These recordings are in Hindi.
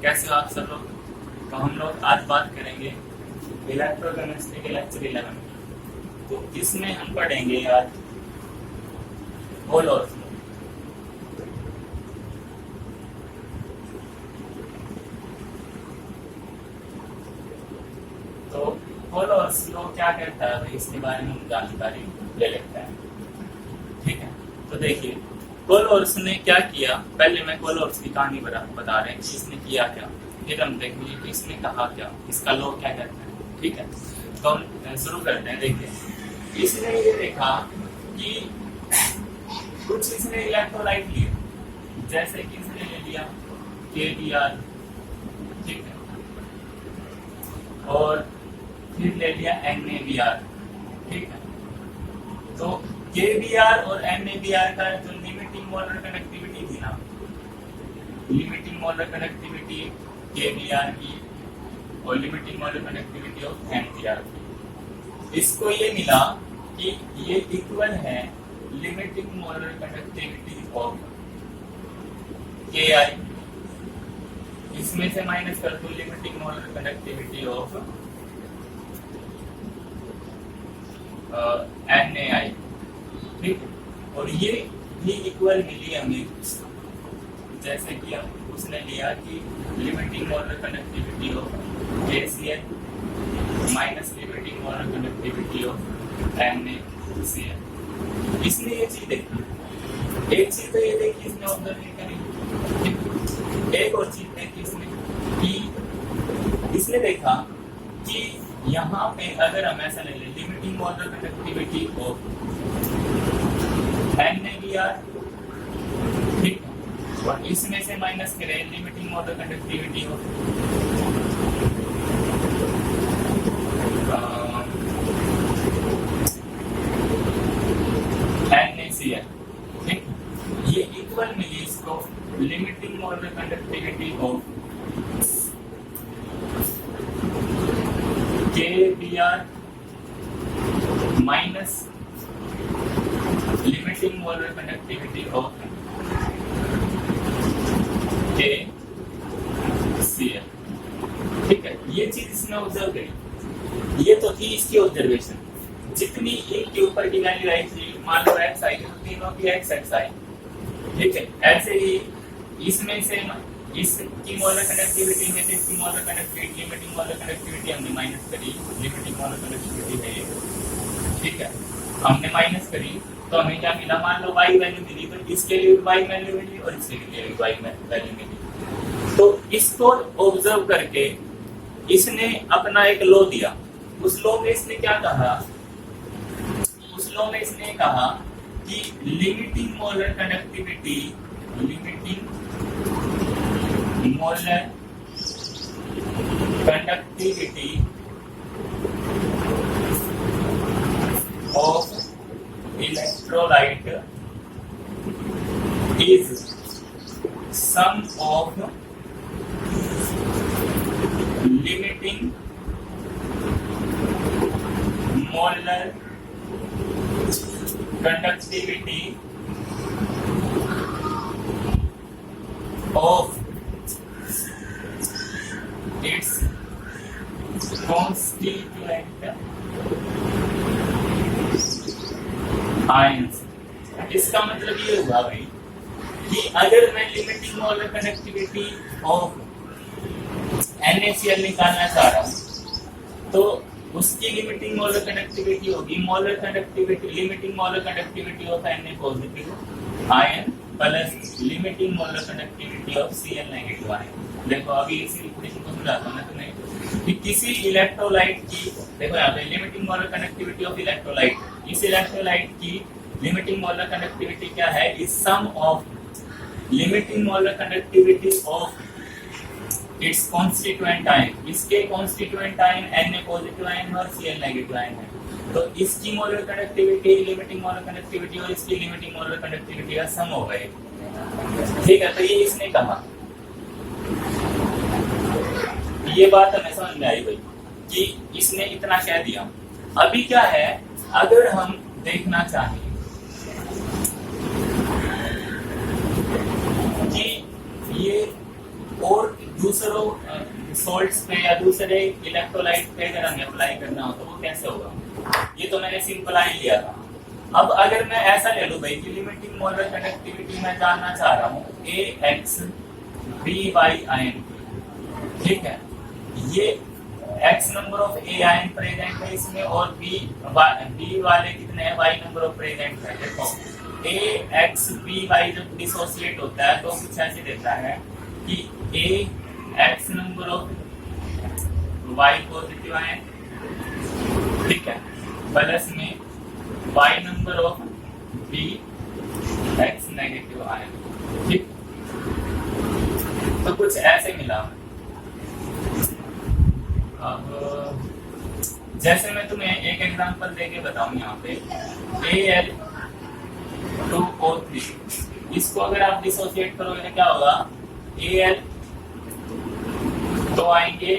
कैसे हो आप सब लोग? तो हम लोग आज बात करेंगे इलेक्ट्रोकेमिस्ट्री के लेक्चर 11 में। तो इसमें हम पढ़ेंगे आज होल और फ्लो। तो होल और फ्लो क्या कहता है इसके बारे में हम जानकारी ले लेते हैं। ठीक है, तो देखिए कोलोर्स ने क्या किया। पहले मैं कोलोर्स की कहानी बता रहे हैं कि इसने किया क्या, फिर हम देखेंगे कि इसने कहा क्या, इसका लॉ क्या कहता है। ठीक है, तो हम शुरू करते हैं। देखिए इसने ये देखा कि कुछ इसने इलेक्ट्रोलाइट लिए, जैसे कि इसने ले लिया KBr, ठीक है, और फिर ले लिया NaBr, ठीक है। तो KBr और NaBr का जो लिमिटिंग मोलर कनेक्टिविटी थी ना, लिमिटिंग मोलर कनेक्टिविटी KBr की और limiting molar connectivity of NaBr की, इसको ये मिला कि ये इक्वल है limiting molar connectivity of Ki, इसमें से माइनस कर दो limiting molar connectivity of NaI, ठीक है। और ये भी इक्वल मिली हमें, जैसे कि हम उसने लिया कि limiting molar connectivity of KCl minus limiting molar connectivity of NaCl। इसने ये चीज देखी, एक चीज तो ये देखी इसने ऑब्जर्व करी। एक और चीज देखी इसने कि इसने देखा कि यहाँ पे अगर हम ऐसा ले लें limiting molar connectivity of NaBr, ठीक है, और इसमें से माइनस करें limiting molar connectivity of NaCl, ठीक, ये इक्वल मिली इसको limiting molar connectivity of KBr minus limiting molar connectivity of KCl, ठीक है। ये चीज इसने ऑब्जर्व करी, ये तो थी इसकी ऑब्जर्वेशन। जितनी इनके ऊपर की वैल्यू आई थी, मान लो x आई, तो तीनों की x आई, ठीक है। ऐसे ही इसमें से इसकी मोलर कनेक्टिविटी में से इसकी molar connectivity, limiting molar connectivity हमने माइनस करी, लिमिटिंग मोलर कनेक्टिविटी है ये, ठीक है, हमने माइनस करी तो हमें क्या मिला, मान लो y वैल्यू मिली, तो इसके लिए y वैल्यू मिली और इसके लिए y वैल्यू मिली। तो इसको ऑब्जर्व करके इसने अपना एक लॉ दिया। उस लॉ में इसने क्या कहा, उस लॉ में इसने कहा कि limiting molar connectivity, limiting molar conductivity of electrolyte is sum of limiting molar conductivity of its constituent ions. इसका मतलब ये हुआ भाई कि अगर मैं limiting molar connectivity of NaCl निकालना चाह रहा हूँ तो उसकी लिमिटिंग मोलर कनेक्टिविटी होगी molar connectivity, limiting molar connectivity of Na positive ion plus limiting molar connectivity of Cl negative ion. देखो अभी इसी इक्वेशन को समझाता हूँ मैं तुम्हें कि किसी इलेक्ट्रोलाइट की, देखो यहाँ पे limiting molar connectivity of electrolyte, इस इलेक्ट्रोलाइट की लिमिटिंग मोलर कनेक्टिविटी क्या है, is sum of limiting molar connectivity of its constituent ion. इसके constituent ion Na positive ion और Cl नेगेटिव आयन है, तो इसकी molar connectivity, limiting molar connectivity और इसकी लिमिटिंग मोलर कनेक्टिविटी का सम हो गए, ठीक है। तो ये इसने कहा, ये बात हमें समझ में आई भाई कि इसने इतना कह दिया। अभी क्या है, अगर हम देखना चाहें कि ये और दूसरों सोल्ट्स पे या दूसरे इलेक्ट्रोलाइट पे अगर हमें अप्लाई करना हो तो वो कैसे होगा, ये तो मैंने सिंपल आई लिया था। अब अगर मैं ऐसा ले लूं भाई कि लिमिटिंग मोलर कंडक्टिविटी मैं जानना चाह रहा हूँ AX/BY, ठीक है, ये X number of A ion present है इसमें और B वाले कितने हैं, Y नंबर ऑफ प्रेजेंट है। देखो AX/BY जब डिसोसिएट होता है तो कुछ ऐसे देता है कि AX number of Y positive ion, ठीक है, प्लस में Y number of B X negative ion, ठीक। तो कुछ ऐसे मिला। अब जैसे मैं तुम्हें एक एग्जांपल देके बताऊं, यहाँ पे Al2O3, इसको अगर आप डिसोसिएट करोगे तो क्या होगा, Al तो आएंगे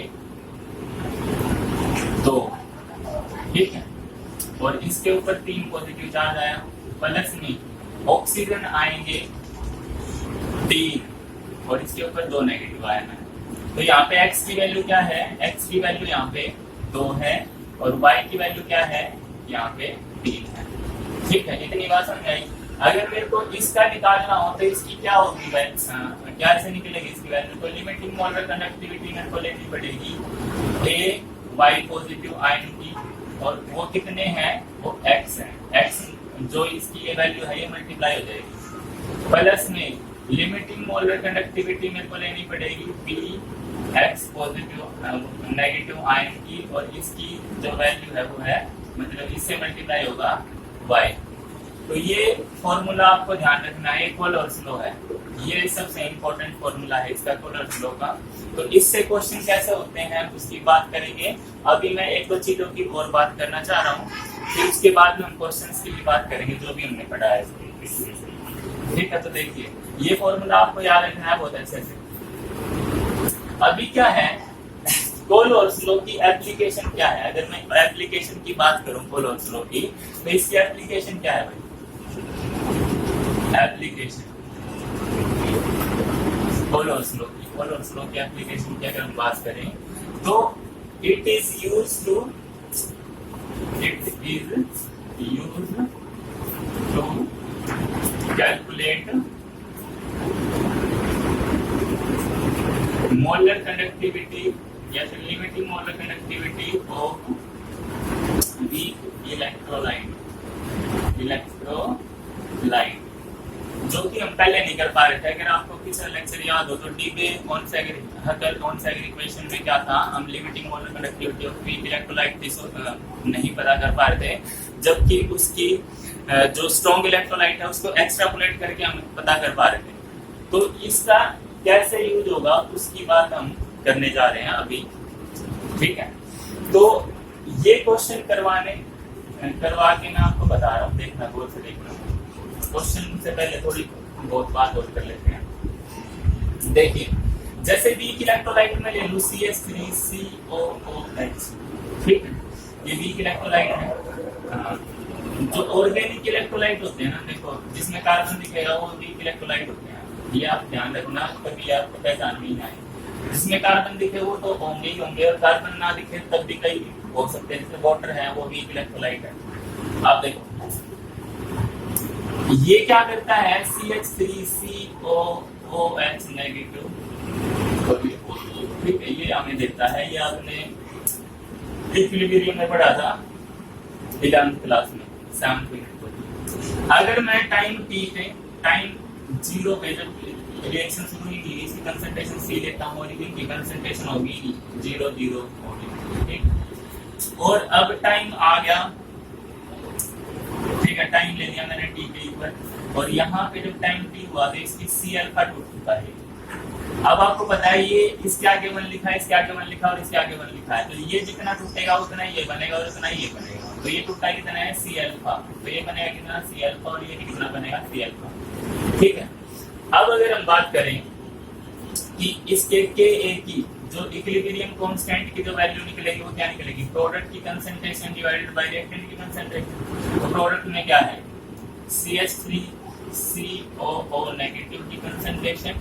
2, ठीक है, और इसके ऊपर 3 पॉजिटिव चार्ज आया, प्लस में ऑक्सीजन आएंगे 3 और इसके ऊपर 2 नेगेटिव आयन है। तो यहाँ पे X की वैल्यू क्या है, X की वैल्यू यहाँ पे 2 है और Y की वैल्यू क्या है, यहाँ पे 3 है, ठीक है। इतनी बात समझ आई। अगर मेरे को इसका निकालना हो तो इसकी क्या होगी, क्या से निकलेगी इसकी वैल्यू, तो लिमिटिंग मोलर कंडक्टिविटी मेरे को लेनी पड़ेगी Y पॉजिटिव आयन की, और वो कितने हैं, वो X है, X जो इसकी ये वैल्यू है ये मल्टीप्लाई हो जाएगी, प्लस में लिमिटिंग मोलर कंडक्टिविटी मेरे को लेनी पड़ेगी X पॉजिटिव नेगेटिव आयन की, और इसकी जो वैल्यू है वो है, मतलब इससे मल्टीप्लाई होगा Y। तो ये फॉर्मूला आपको ध्यान रखना है, कोलर्स लॉ है, ये सबसे इंपॉर्टेंट फॉर्मूला है इसका, कोलर्स लॉ का। तो इससे क्वेश्चन कैसे होते हैं उसकी बात करेंगे। अभी मैं एक दो चीजों की और बात करना चाह रहा हूँ, फिर उसके बाद में हम क्वेश्चंस की भी बात करेंगे जो भी हमने पढ़ा है, ठीक है। तो देखिए ये फॉर्मूला आपको याद रखना है बहुत अच्छे से। अभी क्या है, कोलर्स लॉ की एप्लीकेशन क्या है, अगर मैं एप्लीकेशन की बात करूं कोलर्स लॉ की, तो इसकी एप्लीकेशन क्या है भाई, एप्लीकेशन कोलर्स लॉ की एप्लीकेशन की अगर हम बात करें तो it is used to calculate molar conductivity या फिर limiting molar conductivity of weak electrolyte, जो कि हम पहले नहीं कर पा रहे थे। अगर आपको पिछला लेक्चर याद हो तो डीबे ऑन-सैगर इक्वेशन में क्या था, हम limiting molar conductivity of weak electrolyte नहीं पता कर पा रहे थे, जबकि उसकी जो स्ट्रॉन्ग इलेक्ट्रोलाइट है उसको एक्सट्रापोलेट करके हम पता कर पा रहे थे। तो इसका कैसे यूज होगा उसकी बात हम करने जा रहे हैं अभी, ठीक है। तो ये क्वेश्चन करवा के मैं आपको बता रहा हूँ, देखना गौर से देखना। क्वेश्चन से पहले थोड़ी बहुत बात और कर लेते हैं। देखिए जैसे वीक इलेक्ट्रोलाइट में ले लूं CH3COOH, ठीक है, ये वीक इलेक्ट्रोलाइट है। जो ऑर्गेनिक इलेक्ट्रोलाइट होते हैं ना, देखो जिसमें कार्बन दिखेगा वो वीक इलेक्ट्रोलाइट होते हैं, ये आप ध्यान रखना, कभी आपको पहचान नहीं आए। जिसमें कार्बन दिखे वो तो होंगे ही होंगे, और कार्बन ना दिखे तब भी कई हो सकते हैं, जैसे वाटर है वो वीक इलेक्ट्रोलाइट है। आप देखो ये क्या करता है, CH3COOH नेगेटिव, ठीक है, ये हमें देता है, ये आपने इक्विलिब्रियम में पढ़ा था 11th क्लास में, 7th में। अगर मैं टाइम t पे, टाइम 0 पे जब रिएक्शन शुरू होगी, इसकी कंसंट्रेशन C लेता हूँ और इनकी कंसंट्रेशन होगी 0 होगी, ठीक। और अब टाइम आ गया, ठीक है, टाइम ले लिया मैंने t के ऊपर, और यहाँ पे जब टाइम t हुआ तो इसकी C अल्फा टूट चुका है। अब आपको पता है ये इसके आगे 1 लिखा है, इसके आगे 1 लिखा है और इसके आगे 1 लिखा है, तो ये जितना टूटेगा उतना ये बनेगा और उतना ये बनेगा। तो ये टूटा कितना है, C अल्फा, तो ये बनेगा कितना, C अल्फा, और ये कितना बनेगा, C अल्फा, ठीक है। अब अगर हम बात करें कि इसके Ka की जो इक्विलिब्रियम कांस्टेंट की जो वैल्यू निकलेगी वो क्या निकलेगी, प्रोडक्ट की कंसंट्रेशन डिवाइडेड बाय रिएक्टेंट की कंसंट्रेशन। तो प्रोडक्ट में क्या है, CH3COO नेगेटिव की कंसंट्रेशन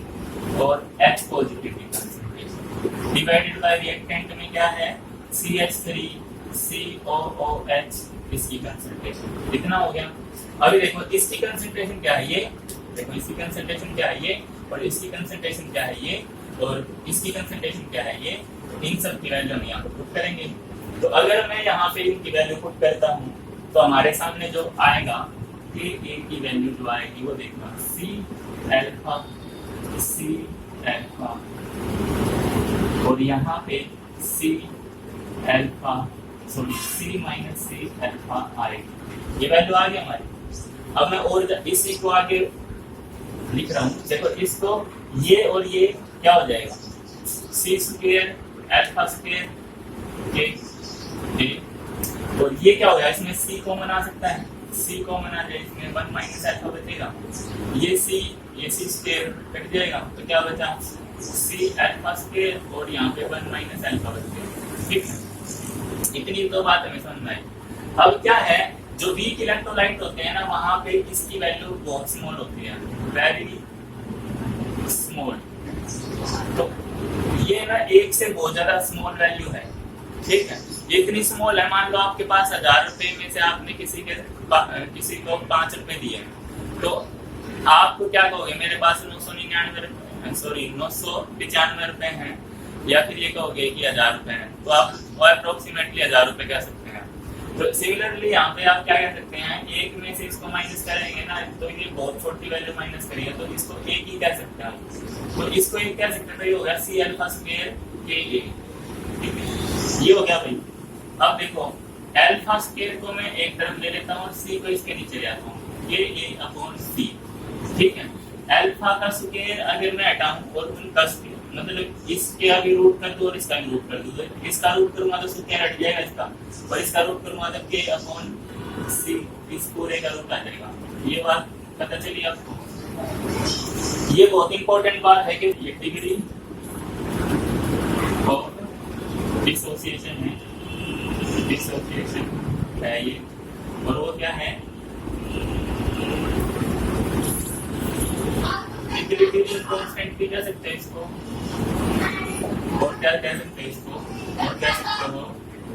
और H पॉजिटिव की कंसंट्रेशन, डिवाइडेड बाय रिएक्टेंट में क्या है CH3COOH इसकी कंसंट्रेशन इतना हो गया। अभी देखो इसकी कंसंट्रेशन क्या है ये, देखो इसकी कंसंट्रेशन क्या है ये, और इसकी कंसंट्रेशन क्या है ये, और इसकी कंसंट्रेशन क्या है ये, इन सब की वैल्यू हम यहाँ पर पुट करेंगे। तो अगर मैं यहाँ पे इनकी वैल्यू पुट करता हूँ तो हमारे सामने जो आएगा कि ए की वैल्यू जो आएगी वो देखना C अल्फा और यहाँ पे C माइनस C अल्फा आएगी। ये वैल्यू आ गई हमारी। अब मैं और इसी को आगे लिख रहा हूँ, देखो इसको ये और ये क्या हो जाएगा C स्क्वायर अल्फा स्क्वायर के, और ये क्या होगा इसमें C कॉमन आ सकता है, C कॉमन आ जाए इसमें 1 माइनस अल्फा बचेगा, ये C स्क्वायर कट जाएगा तो क्या बचा C अल्फा स्क्वायर और यहाँ पे 1 माइनस अल्फा बच गया। ठीक है, इतनी तो बात हमें समझ में आई। अब क्या है जो वीक इलेक्ट्रोलाइट होते हैं ना वहां पे इसकी वैल्यू बहुत स्मॉल होती है, वेरी स्मॉल। तो ये ना एक से बहुत ज्यादा स्मॉल वैल्यू है। ठीक है, इतनी स्मॉल है, मान लो आपके पास 1000 रुपए में से आपने किसी को 5 रुपए दिए तो आपको क्या कहोगे मेरे पास 995 रुपए हैं, या फिर ये कहोगे कि 1000 रुपए हैं, तो आप अप्रोक्सीमेटली 1000 रुपए कह सकते हैं। तो सिमिलरली यहाँ पे आप क्या कह सकते हैं, एक में से इसको माइनस करेंगे ना तो ये बहुत छोटी वैल्यू माइनस करेंगे तो इसको एक ही कह सकते हैं। तो इसको एक कह सकते हैं तो ये हो गया C अल्फा स्क्वायर के A। ये हो गया भाई। अब देखो अल्फा स्क्वायर को मैं एक तरफ ले लेता हूँ और C को इसके नीचे ले आता हूँ, ये A अपॉन C। ठीक है, अल्फा का स्क्वायर अगर मैं हटाऊं और उनका स्क्वायर मतलब इसके आगे रूट कर दूं और इसका भी रूट कर दूं, तो इसका रूट करूंगा तो स्क्वायर हट जाएगा इसका, और इसका रूट करूंगा तो K अपॉन C इस पूरे का रूट आ जाएगा। ये बात पता चली आपको। ये बहुत इंपॉर्टेंट बात है कि ये डिग्री ऑफ डिसोसिएशन है ये, और वो क्या है कांस्टेंट भी कह सकते हैं इसको, और क्या कह सकते हैं इसको, और कह सकते हो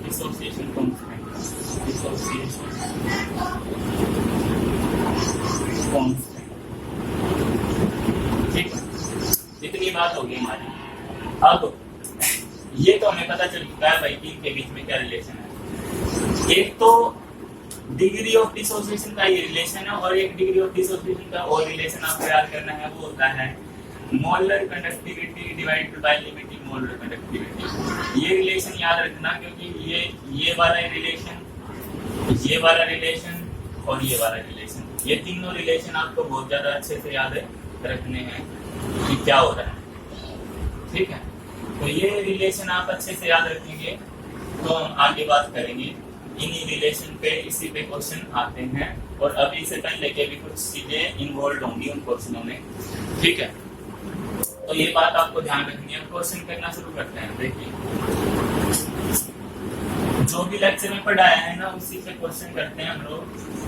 डिसोसिएशन कांस्टेंट। ठीक है, इतनी बात होगी हमारी। अब ये तो हमें पता चल चुका है भाई कि इनके बीच में क्या रिलेशन है। एक तो डिग्री ऑफ डिसोसिएशन का ये रिलेशन है, और एक डिग्री ऑफ डिसोसिएशन का और रिलेशन आपको याद करना है, वो होता है molar conductivity divided by limiting molar conductivity. ये रिलेशन याद रखना, क्योंकि ये वाला रिलेशन और ये वाला रिलेशन, ये तीनों रिलेशन आपको बहुत ज्यादा अच्छे से याद रखने हैं कि क्या हो रहा है। ठीक है, तो ये रिलेशन आप अच्छे से याद रखेंगे तो हम आगे बात करेंगे। इन्हीं रिलेशन पे इसी पे क्वेश्चन आते हैं, और अभी से पहले के भी कुछ चीजें इन्वॉल्व होंगी उन क्वेश्चनों में। ठीक है, तो ये बात आपको ध्यान रखनी है। क्वेश्चन करना शुरू करते हैं। देखिए जो भी लेक्चर में पढ़ाया है ना उसी पे क्वेश्चन करते हैं हम लोग।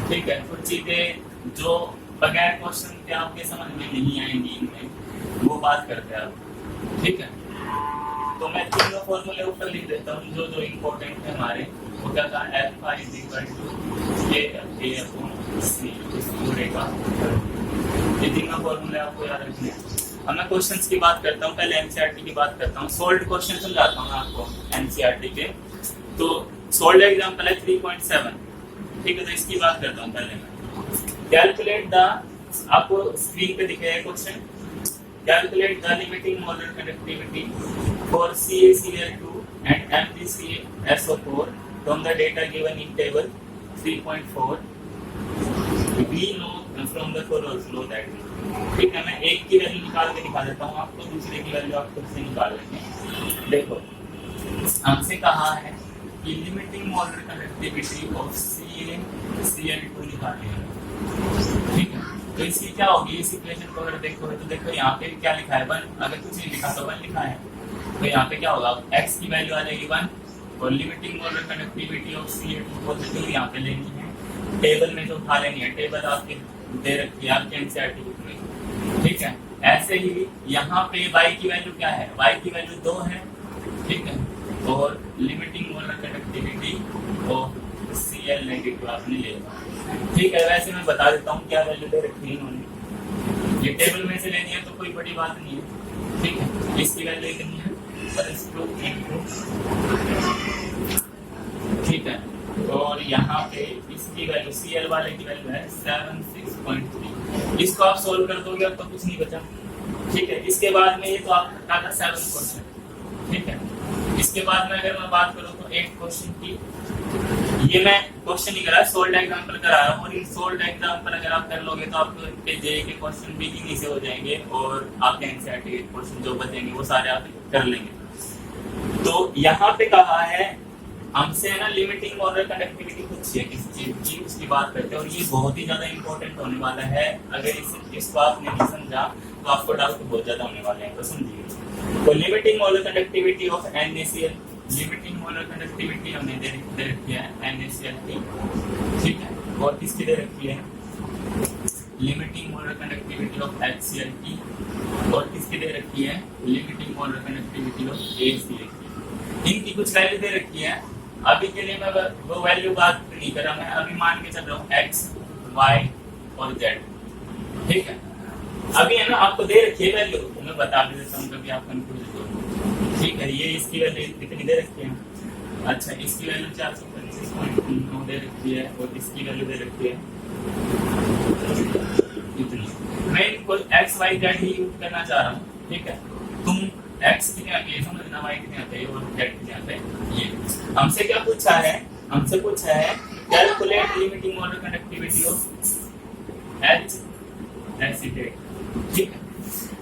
ठीक है, कुछ चीजें जो बगैर क्वेश्चन के आपके समझ में नहीं आएंगी इनमें, वो बात करते हैं आप। ठीक है, तो मैं तीनों फॉर्मूले ऊपर लिख देता हूँ जो जो इम्पोर्टेंट है हमारे। वो क्या था, alpha is equal to K upon C इस पूरे का। ये तीनों फॉर्मूले आपको याद रखने हैं। अब मैं क्वेश्चंस की बात करता हूँ, पहले एनसीईआरटी की बात करता हूँ। सोल्व्ड क्वेश्चन समझाता हूँ आपको एनसीईआरटी के। तो सोल्व्ड एग्जांपल है 3.7। ठीक है, तो इसकी बात करता हूँ पहले मैं। कैलकुलेट द, आपको स्क्रीन पे दिखेगा question, calculate the limiting molar conductivity for CaCl2 and MgCsO4 from the data given in table 3.4. We know from the flow that. ठीक है, मैं एक की वैल्यू निकाल के दिखा देता हूँ आपको, दूसरे की वैल्यू आप खुद से निकाल लेंगे। देखो हमसे कहा है कि limiting molar conductivity of CaCl2 निकालिए। ठीक है, तो इसकी क्या होगी, इस इक्वेशन को अगर देखो तो देखो यहाँ पे क्या लिखा है 1, अगर कुछ नहीं लिखा तो 1 लिखा है। तो यहाँ पे क्या होगा, x की वैल्यू आ जाएगी 1, और limiting molar conductivity of Ca2 positive यहाँ पे लेनी है। टेबल में जो उठा लेनी है, टेबल आपके दे रखी है आपके एनसीईआरटी बुक में। ठीक है, ऐसे ही यहाँ पे y की वैल्यू क्या है, y की वैल्यू 2 है, ठीक है, और limiting molar conductivity of Cl negative आपने ले लिया। ठीक है, वैसे मैं बता देता हूँ क्या वैल्यू दे रखी है इन्होंने, ये टेबल में से लेनी है तो कोई बड़ी बात नहीं है। ठीक है, इसकी वैल्यू कितनी है, ठीक है, और यहाँ पे इसकी वैल्यू Cl वाले की वैल्यू है 76.3। इसको आप सोल्व कर दोगे अब तो कुछ नहीं बचा। ठीक है, इसके बाद में ये तो आपका था 7 क्वेश्चन। ठीक है, इसके बाद में अगर मैं बात करूँ तो 8 क्वेश्चन की, ये मैं क्वेश्चन नहीं करा, सोल्ड एग्जांपल करा रहा हूँ, और इन सोल्ड एग्जांपल अगर आप कर लोगे तो आपके जेईई के क्वेश्चन भी इजी से हो जाएंगे, और आपके एनसीईआरटी के क्वेश्चन जो बचेंगे वो सारे आप कर लेंगे। तो यहाँ पे कहा है हमसे है ना लिमिटिंग मोलर कंडक्टिविटी पूछी है किसी चीज की, उसकी बात करते हैं, और ये बहुत ही ज्यादा इंपॉर्टेंट होने वाला है। अगर इसको आपने नहीं समझा तो आपको डाउट बहुत ज्यादा होने वाले हैं, तो समझिए। तो limiting molar conductivity of NaCl, limiting molar conductivity हमने दे रखी है NaCl की। ठीक है, और किसकी दे रखी है, limiting molar conductivity of HCl की, और किसकी दे रखी है, limiting molar conductivity of ACl की। इनकी कुछ वैल्यू दे रखी है। अभी के लिए मैं वो वैल्यू बात नहीं कर रहा, मैं अभी मान के चल रहा हूँ X, Y और Z। ठीक है, अभी है ना आपको दे रखी है वैल्यू, तो मैं बता भी देता हूँ कभी आप कंफ्यूज हो। ठीक है, ये इसकी वैल्यू कितनी दे रखी है, अच्छा इसकी वैल्यू 425.9 दे रखी है, और इसकी वैल्यू दे रखी है इतनी। मैं इनको X, Y, Z ही यूज करना चाह रहा हूँ। ठीक है, तुम X कितने आते हैं समझना, Y कितने आते हैं और Z कितने आते हैं। ये हमसे क्या पूछा है, हमसे पूछा है calculate limiting molar conductivity of H acetate. ठीक है,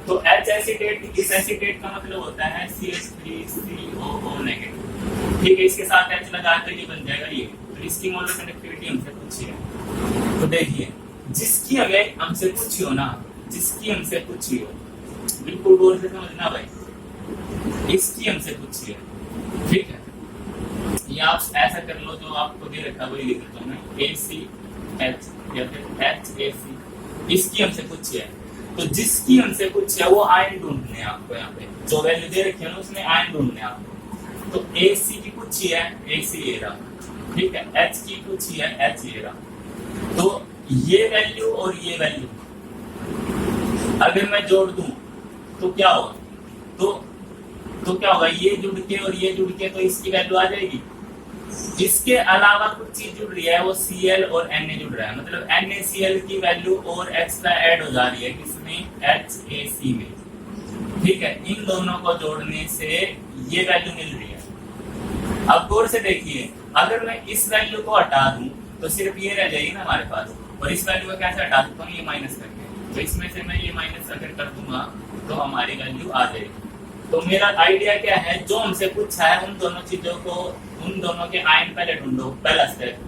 तो H एसीटेट, इस एसीटेट का मतलब होता है CH3COO नेगेटिव। ठीक है, इसके साथ H लगा तो ये बन जाएगा ये। तो इसकी मोलर कंडक्टिविटी हमसे पूछी है, तो देखिए जिसकी हमें हमसे पूछी हो ना, जिसकी हमसे पूछी हो, बिल्कुल गौर से समझना भाई, इसकी हमसे पूछी है। ठीक है, ये आप ऐसा कर लो, जो आपको दे रखा वही लिख देता हूं मैं, ACH या फिर HAC, इसकी हमसे पूछी है। तो जिसकी हमसे पूछी है वो आयन ढूंढने हैं आपको, यहाँ पे जो वैल्यू दे रखी है ना उसमें आयन ढूंढने हैं आपको। तो AC की पूछी है, AC ये रहा। ठीक है, H की पूछी है, H ये रहा। तो ये वैल्यू और ये वैल्यू अगर मैं जोड़ दूं तो क्या होगा, तो क्या होगा, ये जुड़ के और ये जुड़ के तो इसकी वैल्यू आ जाएगी। इसके अलावा कुछ चीज जुड़ रही है, वो Cl और Na जुड़ रहा है, मतलब NaCl की वैल्यू और एक्स्ट्रा ऐड हो जा रही है किसमें, HAC में। ठीक है, इन दोनों को जोड़ने से ये वैल्यू मिल रही है। अब गौर से देखिए, अगर मैं इस वैल्यू को हटा दूं तो सिर्फ ये रह जाएगी ना हमारे पास, और इस वैल्यू को कैसे हटा सकता हूँ, ये माइनस करके। तो इसमें से मैं ये माइनस अगर कर दूंगा तो हमारी वैल्यू आ जाएगी। तो मेरा आइडिया क्या है, जो हमसे पूछा है उन दोनों चीजों को, उन दोनों के आयन पहले ढूंढो, पहला स्टेप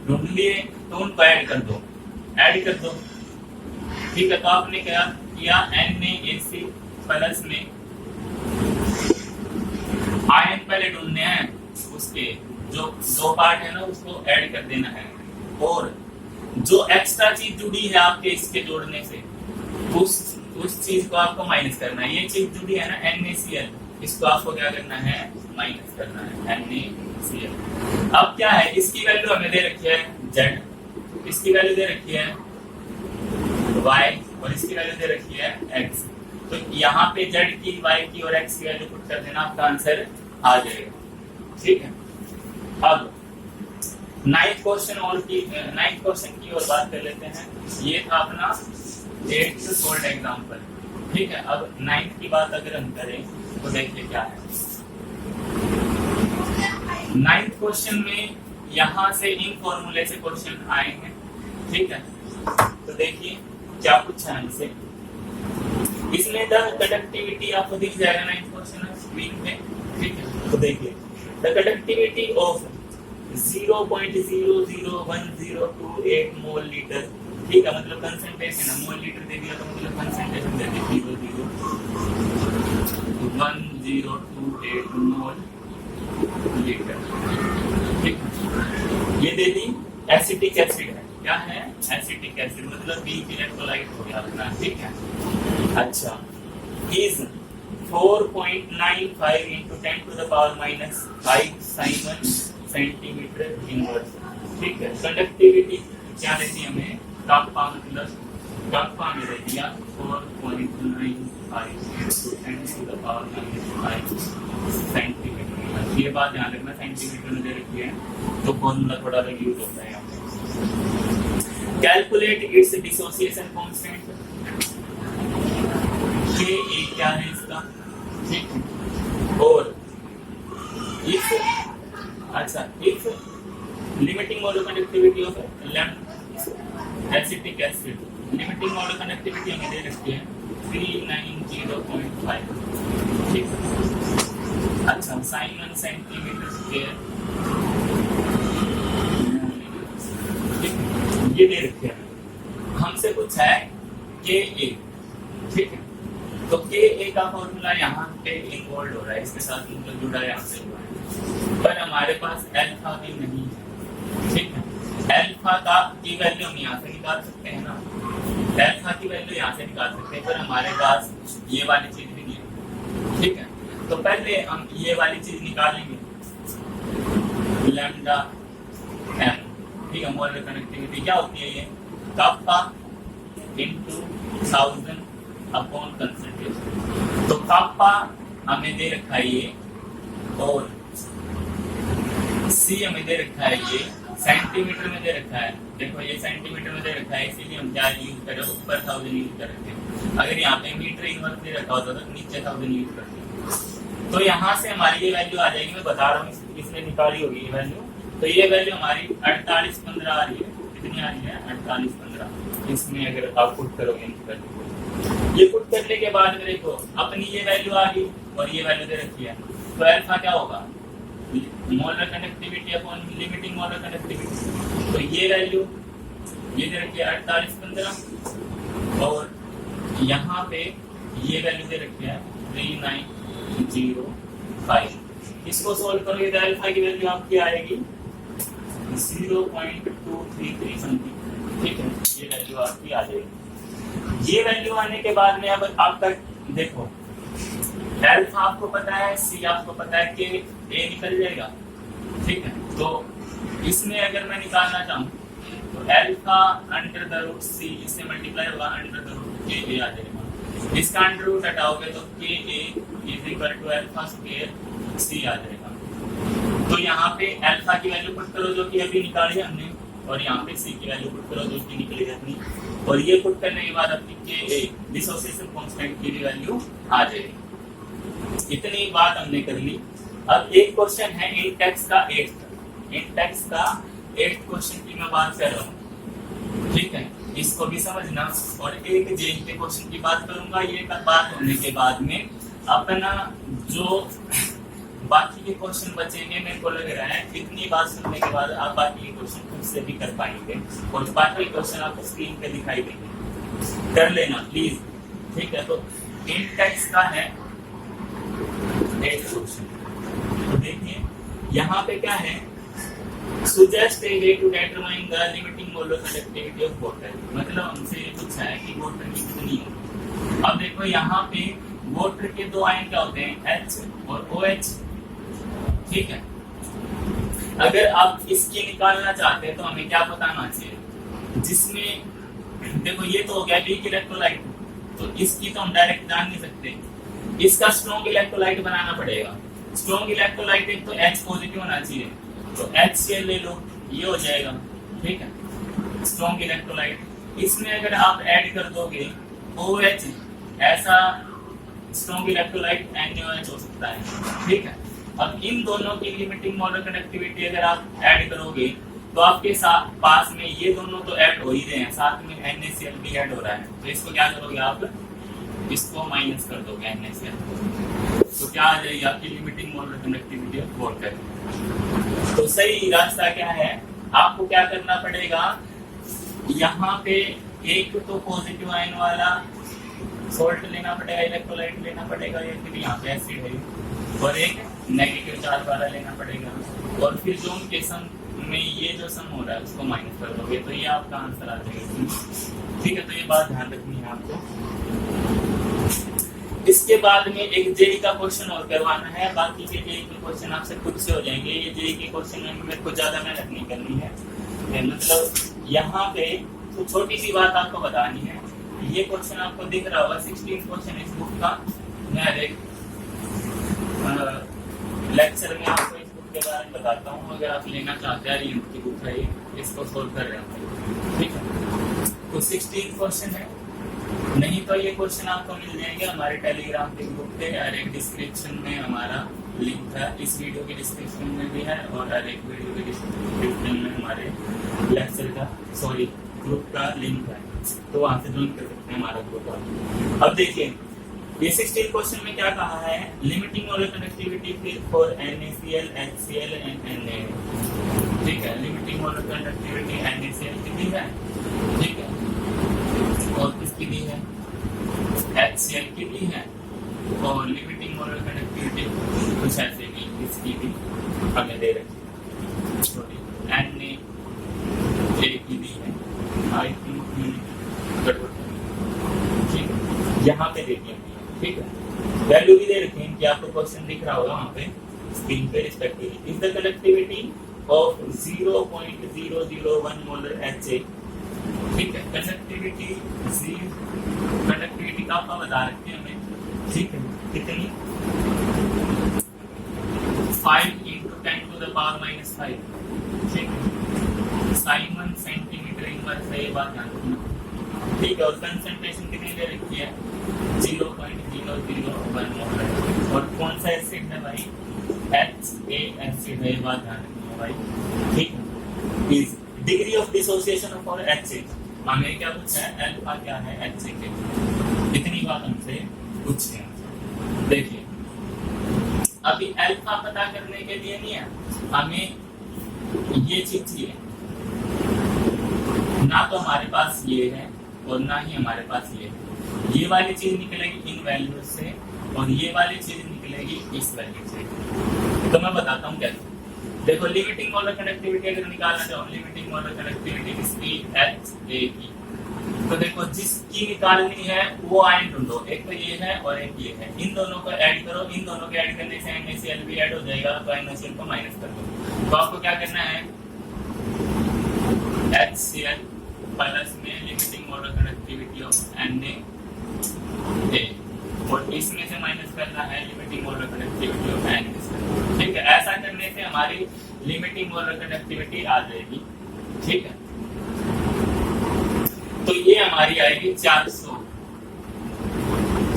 ढूंढ लिए तो उनको ऐड कर दो, ऐड कर दो। ठीक है, तो आपने क्या किया, NaAC प्लस में आयन पहले ढूंढने हैं, उसके जो दो पार्ट है ना उसको ऐड कर देना है, और जो एक्स्ट्रा चीज जुड़ी है आपके इसके जोड़ने से उस चीज को आपको माइनस करना है। ये चीज जुड़ी है ना NaCl, इसको आपको क्या करना है, माइनस करना है NaCl। अब क्या है, इसकी वैल्यू हमें दे रखी है Z, इसकी वैल्यू दे रखी है Y, और इसकी वैल्यू दे रखी है X। तो यहाँ पे Z की, Y की और X की वैल्यू पुट कर देना, आपका आंसर आ जाएगा। ठीक है, अब नाइन्थ क्वेश्चन की और बात कर लेते हैं। ये था अपना 8th सोल्ड एग्जांपल। ठीक है, अब 9th की बात अगर हम करें तो देखिए क्या है। 9th क्वेश्चन में यहाँ से इन फॉर्मूले से क्वेश्चन आए हैं। ठीक है, तो देखिए क्या पूछा है हमसे, इसमें द कंडक्टिविटी आपको दिख जाएगा 9th क्वेश्चन स्क्रीन पे। ठीक है, तो देखिए the conductivity of 0.001028 mole litre. ठीक है, मतलब कंसंट्रेशन है, मोल लीटर दे दिया तो मतलब कंसंट्रेशन दे दी 0.1028 मोल लीटर। ठीक है, ये दे दी एसिटिक एसिड है, क्या है, एसिटिक एसिड, मतलब बीच इलेक्ट्रोलाइट हो गया अपना। ठीक है, अच्छा is 4.95 into 10 to the power minus 5 sin 1 centimetre inverse. ठीक है, कंडक्टिविटी क्या देती है हमें, काप्पा मतलब काप्पा में दे दिया 4.95 into 10 to the power minus 5 centimetre. ये बात ध्यान रखना, सेंटीमीटर में दे रखी है तो फॉर्मूला थोड़ा अलग यूज होता है यहाँ पे। कैलकुलेट इट्स डिसोसिएशन कांस्टेंट, के ए क्या है इसका, ठीक है। और if limiting molar conductivity of acetic acid, limiting molar conductivity हमें दे रखी है 390.5, ठीक है। अच्छा, sin 1 सेंटीमीटर स्क्वायर ये दे रखे हैं, हमसे कुछ है के ए, ठीक है। तो के ए का फॉर्मूला यहाँ पे इन्वॉल्व हो रहा है, इसके साथ मतलब जुड़ा है, यहाँ से हुआ है, पर हमारे पास अल्फा भी नहीं है, ठीक है। अल्फा का की वैल्यू हम यहाँ से निकाल सकते हैं ना, अल्फा की वैल्यू यहाँ से निकाल सकते हैं, पर हमारे पास ये वाली चीज भी नहीं है, ठीक है। तो पहले हम ये वाली चीज निकालेंगे, लैम्डा एम, ठीक है। मोलर कनेक्टिविटी क्या होती है, ये काप्पा इनटू 1000 अपॉन कंसंट्रेशन। तो काप्पा हमें दे रखा है ये, और सी हमें दे रखा है ये, सेंटीमीटर में दे रखा है, देखो ये सेंटीमीटर में दे रखा है, इसीलिए हम क्या यूज कर रहे हैं, ऊपर 1000 यूज कर रहे हैं। अगर यहाँ पे मीटर इनवर्स दे रखा होता तो नीचे 1000 यूज करते हैं। तो यहाँ से हमारी ये वैल्यू आ जाएगी, मैं बता रहा हूँ इसने निकाली होगी ये वैल्यू। तो ये वैल्यू हमारी 4815 आ रही है, कितनी आ रही है 4815। इसमें अगर आप पुट करोगे, ये पुट करने के बाद देखो अपनी ये वैल्यू आ गई और ये वैल्यू दे रखी है, तो अल्फा क्या होगा, molar conductivity upon limiting molar conductivity. तो ये वैल्यू ये दे रखी है 4815, और यहाँ पे ये वैल्यू दे रखी है 3905। इसको सोल्व करोगे तो अल्फा की वैल्यू आपकी आएगी 0.233 समथिंग, ठीक है। ये वैल्यू आपकी आ जाएगी। ये वैल्यू आने के बाद में अब आपका देखो अल्फा आपको पता है, सी आपको पता है, के ए निकल जाएगा, ठीक है। तो इसमें अगर मैं निकालना चाहूँ तो अल्फा अंडर द रूट सी, इससे मल्टीप्लाई होगा अंडर द रूट के ए आ जाएगा। इसका अंडर रूट हटाओगे तो K A is equal to alpha square C आ जाएगा। तो यहाँ पे अल्फा की वैल्यू पुट करो जो कि अभी निकाली है हमने, और यहाँ पे सी की वैल्यू पुट करो जो कि निकली है अपनी, और ये पुट करने के बाद अपनी के ए डिसोसिएशन कांस्टेंट की भी वैल्यू आ जाएगी। इतनी बात हमने कर ली। अब एक क्वेश्चन है इन टेक्स्ट का 8th क्वेश्चन की मैं बात कर रहा हूँ, ठीक है। इसको भी समझना, और एक जेई के क्वेश्चन की बात करूंगा। ये बात होने के बाद में अपना जो बाकी के क्वेश्चन बचेंगे, मेरे को लग रहा है इतनी बात सुनने के बाद आप बाकी के क्वेश्चन खुद से भी कर पाएंगे, और बाकी क्वेश्चन आपको स्क्रीन पे दिखाई देंगे, कर लेना प्लीज, ठीक है। तो इन टेक्स्ट का है 8th क्वेश्चन। तो देखिए यहाँ पे क्या है, suggest a way to determine the limiting molar conductivity of water। मतलब हमसे ये पूछा है कि वाटर की कितनी है। अब देखो यहाँ पे वाटर के दो आयन क्या होते हैं, H और OH, ठीक है। अगर आप इसकी निकालना चाहते हैं तो हमें क्या बताना चाहिए, जिसमें देखो ये तो हो गया वीक इलेक्ट्रोलाइट, तो इसकी तो हम डायरेक्ट जान नहीं सकते, इसका स्ट्रॉन्ग इलेक्ट्रोलाइट बनाना पड़ेगा। स्ट्रॉन्ग इलेक्ट्रोलाइट एक तो H पॉजिटिव होना चाहिए, तो HCl ले लो, ये हो जाएगा, ठीक है, स्ट्रॉन्ग इलेक्ट्रोलाइट। इसमें अगर आप ऐड कर दोगे OH, ऐसा स्ट्रॉन्ग इलेक्ट्रोलाइट NaOH हो सकता है, ठीक है। अब इन दोनों की लिमिटिंग मोलर कंडक्टिविटी अगर आप ऐड करोगे तो आपके साथ पास में ये दोनों तो ऐड हो ही रहे हैं, साथ में NaCl भी ऐड हो रहा है। तो इसको क्या करोगे आप, इसको माइनस कर दोगे NaCl, तो क्या आ जाएगी आपकी limiting molar conductivity of water. तो सही रास्ता क्या है, आपको क्या करना पड़ेगा, यहाँ पे एक तो पॉजिटिव आयन वाला सॉल्ट लेना पड़ेगा, इलेक्ट्रोलाइट लेना पड़ेगा, या फिर यहाँ पे एसिड है, और एक नेगेटिव चार्ज वाला लेना पड़ेगा, और फिर जो उनके सम में ये जो सम हो रहा है उसको माइनस कर दोगे, तो ये आपका आंसर आ जाएगा, ठीक है। तो ये बात ध्यान रखनी है आपको। इसके बाद में एक जेई का क्वेश्चन और करवाना है, बाकी के जेई के क्वेश्चन आपसे खुद से हो जाएंगे। ये जेई के क्वेश्चन में मेरे को ज्यादा मेहनत नहीं करनी है, मतलब यहाँ पे तो छोटी सी बात आपको बतानी है। ये क्वेश्चन आपको दिख रहा होगा 16 क्वेश्चन इस बुक का। मैं एक लेक्चर में आपको इस बुक के बारे में बताता हूँ, अगर आप लेना चाहते हैं ये की बुक है, इसको सोल्व कर रहे हैं, ठीक है। तो 16 क्वेश्चन है, नहीं तो ये क्वेश्चन आपको मिल जाएंगे हमारे टेलीग्राम के ग्रुप पे, और एक डिस्क्रिप्शन में हमारा लिंक है, इस वीडियो के डिस्क्रिप्शन में भी है, और हर एक वीडियो के डिस्क्रिप्शन में हमारे लेक्चर का ग्रुप का लिंक है, तो वहां से ज्वाइन कर सकते हैं हमारा ग्रुप। अब देखिए ये 16 क्वेश्चन में क्या कहा है, limiting molar conductivity for NaCl, HCl and Na, ठीक है। लिमिटिंग मोलर कंडक्टिविटी NaCl की दी है, ठीक है, और किसकी दी है, HCl की दी है, और लिमिटिंग मोलर कंडक्टिविटी कुछ ऐसे भी इसकी भी हमें दे रखी, सॉरी Na की दी है, आई थिंक ठीक है, यहाँ पे देखिए, ठीक है, वैल्यू भी दे रखी है कि आपको क्वेश्चन दिख रहा होगा वहाँ पे स्क्रीन पे, respectively is the connectivity of 0.001 molar HA, ठीक है। कंडक्टिविटी का आपका बता रखे हैं हमें, ठीक है, कितनी 5 × 10⁻⁵, ठीक है, साइमन सेंटीमीटर इनवर्स है, ये बात ध्यान रखना, ठीक है। और कंसंट्रेशन कितनी दे रखी है 0.001 मोलर, और कौन सा एसिड है भाई, HA एसिड है, ये बात ध्यान रखनी है भाई, ठीक है। Is degree of dissociation of HA, हमें क्या पूछा है, अल्फा क्या है HA के, इतनी बात हमसे पूछते हैं। देखिए अभी अल्फा पता करने के लिए नहीं है हमें ये चीज चाहिए, ना तो हमारे पास ये है और ना ही हमारे पास ये है, ये वाली चीज निकलेगी इन वैल्यू से और ये वाली चीज निकलेगी इस वैल्यू से। तो मैं बताता हूँ कैसे। देखो लिमिटिंग मोलर कंडक्टिविटी अगर निकालना चाहो, लिमिटिंग मोलर कंडक्टिविटी किसकी, HA की, तो देखो जिसकी निकालनी है वो आयन ढूंढो, एक तो ये है और एक ये है, इन दोनों को ऐड करो, इन दोनों को ऐड करने से NaCl भी ऐड हो जाएगा, तो NaCl को माइनस कर दो। तो आपको क्या करना है, HCl प्लस में limiting molar conductivity of Na, और इसमें से माइनस करना है limiting molar conductivity of NaCl, ठीक है। ऐसा करने से हमारी लिमिटिंग मोलर कंडक्टिविटी आ जाएगी, ठीक है। तो ये हमारी आएगी 400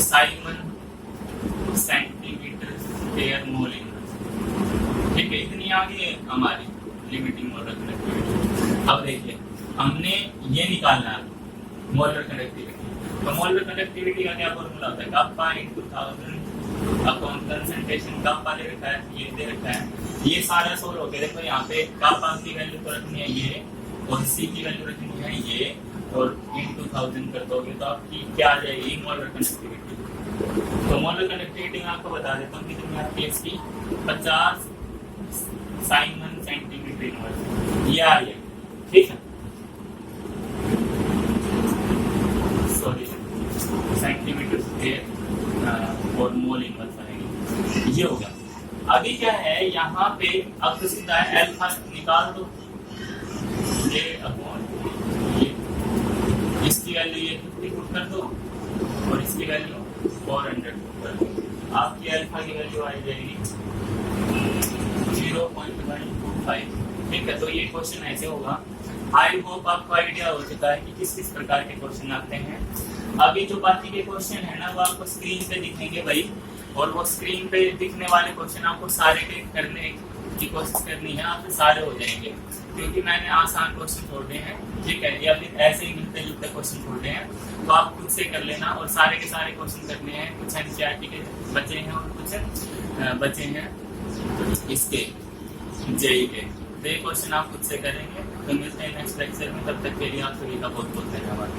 Simon centimetre square mole inverse, ठीक है, इतनी आ गई है हमारी लिमिटिंग मोलर कंडक्टिविटी। अब देखिए हमने ये निकालना है मोलर कंडक्टिविटी, तो मोलर कंडक्टिविटी का क्या फॉर्मूला होता है, गापा × 1000 अपॉन कंसंट्रेशन, गापा दे रखा है, ये दे रखा है, ये सारा सोल्व हो गया। देखो यहाँ पे गापा की वैल्यू तो रखनी है ये, और सी की वैल्यू रखनी है ये, और × 1000 कर दोगे तो आपकी क्या आ जाएगी, मोलर कंडक्टिविटी। तो मोलर कंडक्टिविटी मैं आपको बता देता हूँ कितनी आती है इसकी, 50 साइमन सेंटीमीटर इनवर्स, ये आ रही है, ठीक है, सॉरी सेंटीमीटर स्क्वायर और मोल इनवर्स आएगी, ये हो गया। अभी क्या है यहाँ पे, अब तो सीधा है अल्फा निकाल दो, ये अपॉन ये, इसकी वैल्यू ये 50 पुट कर दो और इसकी वैल्यू 400 पुट कर दो, आपकी अल्फा की वैल्यू आ जाएगी 0.125, ठीक है। तो ये क्वेश्चन ऐसे होगा। आई होप आपको आइडिया हो चुका है कि किस किस प्रकार के क्वेश्चन आते हैं। अभी जो बाकी के क्वेश्चन है ना वो आपको स्क्रीन पे दिखेंगे भाई, और वो स्क्रीन पे दिखने वाले क्वेश्चन आपको सारे करने की कोशिश करनी है, आपसे सारे हो जाएंगे, क्योंकि मैंने आसान क्वेश्चन छोड़े हैं, ठीक है, या फिर ऐसे ही मिलते जुलते क्वेश्चन छोड़े हैं, तो आप खुद से कर लेना, और सारे के सारे क्वेश्चन करने हैं, कुछ एनसीईआरटी के बचे हैं और कुछ बचे हैं इसके जेईई के, तो ये क्वेश्चन आप खुद से करेंगे। तो मिलते हैं नेक्स्ट लेक्चर में, तब तक के लिए आप सभी का बहुत बहुत धन्यवाद।